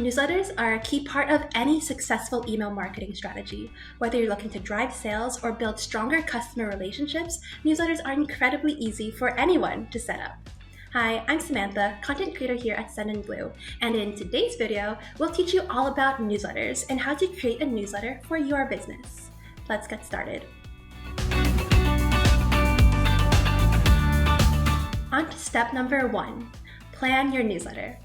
Newsletters are a key part of any successful email marketing strategy. Whether you're looking to drive sales or build stronger customer relationships, newsletters are incredibly easy for anyone to set up. Hi, I'm Samantha, content creator here at SendinBlue, and in today's video, we'll teach you all about newsletters and how to create a newsletter for your business. Let's get started. On to step number 1, plan your newsletter.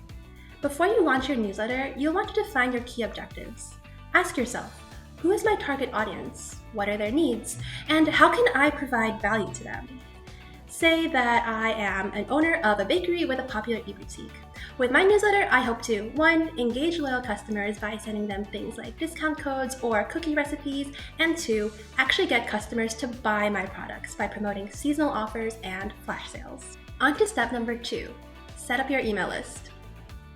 Before you launch your newsletter, you'll want to define your key objectives. Ask yourself, who is my target audience? What are their needs? And how can I provide value to them? Say that I am an owner of a bakery with a popular e-boutique. With my newsletter, I hope to 1. Engage loyal customers by sending them things like discount codes or cookie recipes, and 2. Actually get customers to buy my products by promoting seasonal offers and flash sales. On to step number 2, set up your email list.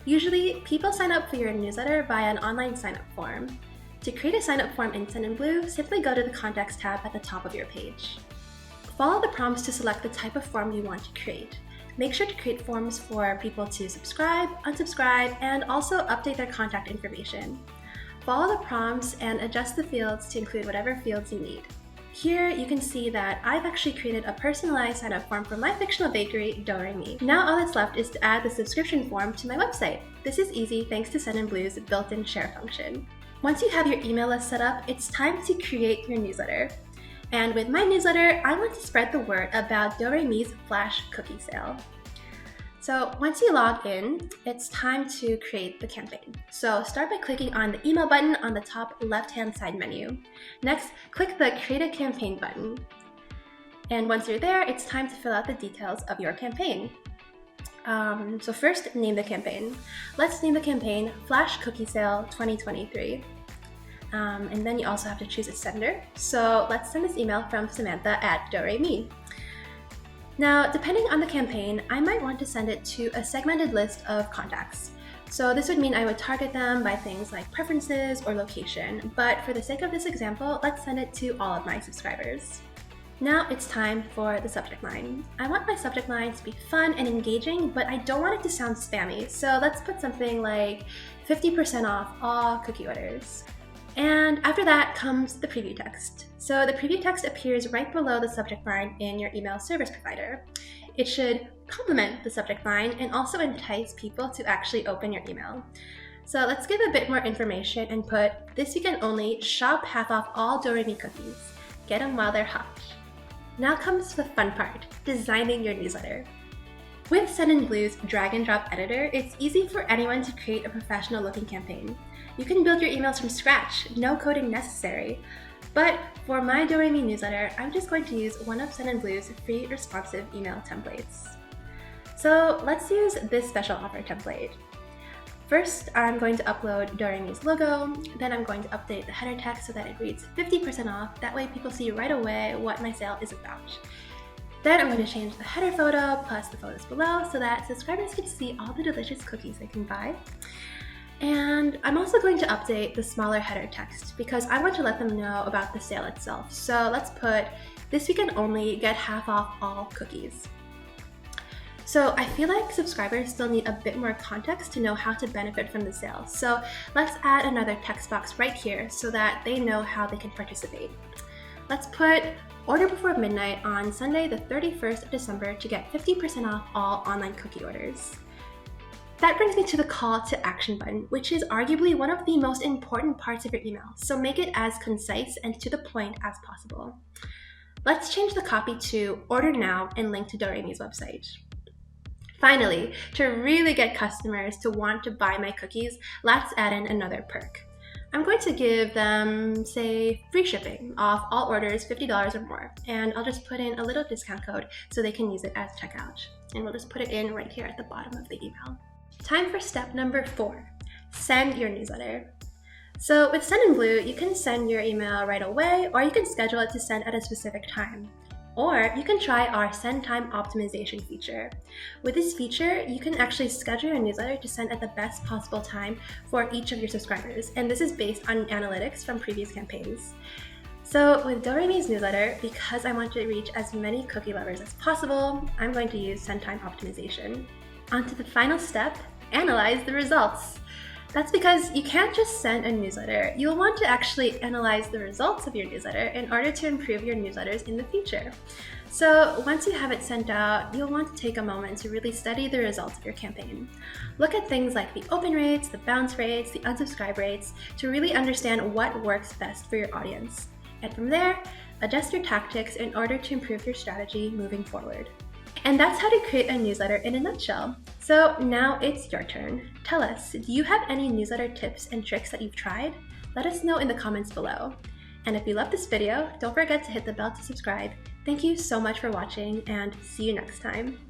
Usually, people sign up for your newsletter via an online sign-up form. To create a sign-up form in SendinBlue, simply go to the Contacts tab at the top of your page. Follow the prompts to select the type of form you want to create. Make sure to create forms for people to subscribe, unsubscribe, and also update their contact information. Follow the prompts and adjust the fields to include whatever fields you need. Here, you can see that I've actually created a personalized sign-up form for my fictional bakery, Do-Re-Mi. Now all that's left is to add the subscription form to my website. This is easy thanks to SendinBlue's built-in share function. Once you have your email list set up, it's time to create your newsletter. And with my newsletter, I want to spread the word about Do-Re-Mi's flash cookie sale. So once you log in, it's time to create the campaign. So start by clicking on the email button on the top left-hand side menu. Next, click the Create a Campaign button. And once you're there, it's time to fill out the details of your campaign. So first, name the campaign. Let's name the campaign Flash Cookie Sale 2023. And then you also have to choose a sender. So let's send this email from Samantha at Do-Re-Mi. Now, depending on the campaign, I might want to send it to a segmented list of contacts. So this would mean I would target them by things like preferences or location, but for the sake of this example, let's send it to all of my subscribers. Now it's time for the subject line. I want my subject line to be fun and engaging, but I don't want it to sound spammy, so let's put something like 50% off all cookie orders. And after that comes the preview text. So the preview text appears right below the subject line in your email service provider. It should complement the subject line and also entice people to actually open your email. So let's give a bit more information and put, this weekend only, shop half off all Do-Re-Mi cookies. Get them while they're hot. Now comes the fun part, designing your newsletter. With SendinBlue's drag and drop editor, it's easy for anyone to create a professional looking campaign. You can build your emails from scratch, no coding necessary. But for my Do-Re-Mi newsletter, I'm just going to use one of SendinBlue's free responsive email templates. So let's use this special offer template. First, I'm going to upload Do-Re-Mi's logo, then I'm going to update the header text so that it reads 50% off, that way people see right away what my sale is about. Then I'm going to change the header photo plus the photos below so that subscribers can see all the delicious cookies they can buy. And I'm also going to update the smaller header text because I want to let them know about the sale itself. So let's put, this weekend only, get half off all cookies. So I feel like subscribers still need a bit more context to know how to benefit from the sale. So let's add another text box right here so that they know how they can participate. Let's put, order before midnight on Sunday the 31st of December to get 50% off all online cookie orders. That brings me to the call to action button, which is arguably one of the most important parts of your email, so make it as concise and to the point as possible. Let's change the copy to order now and link to Do-Re-Mi's website. Finally, to really get customers to want to buy my cookies, let's add in another perk. I'm going to give them, say, free shipping off all orders $50 or more, and I'll just put in a little discount code so they can use it as checkout. And we'll just put it in right here at the bottom of the email. Time for step number 4, send your newsletter. So with SendinBlue, you can send your email right away, or you can schedule it to send at a specific time. Or you can try our send time optimization feature. With this feature, you can actually schedule your newsletter to send at the best possible time for each of your subscribers, and this is based on analytics from previous campaigns. So with Do-Re-Mi's newsletter, because I want to reach as many cookie lovers as possible, I'm going to use send time optimization. On to the final step, analyze the results. That's because you can't just send a newsletter. You'll want to actually analyze the results of your newsletter in order to improve your newsletters in the future. So once you have it sent out, you'll want to take a moment to really study the results of your campaign. Look at things like the open rates, the bounce rates, the unsubscribe rates to really understand what works best for your audience. And from there, adjust your tactics in order to improve your strategy moving forward. And that's how to create a newsletter in a nutshell. So now it's your turn. Tell us, do you have any newsletter tips and tricks that you've tried? Let us know in the comments below. And if you love this video, don't forget to hit the bell to subscribe. Thank you so much for watching, and see you next time.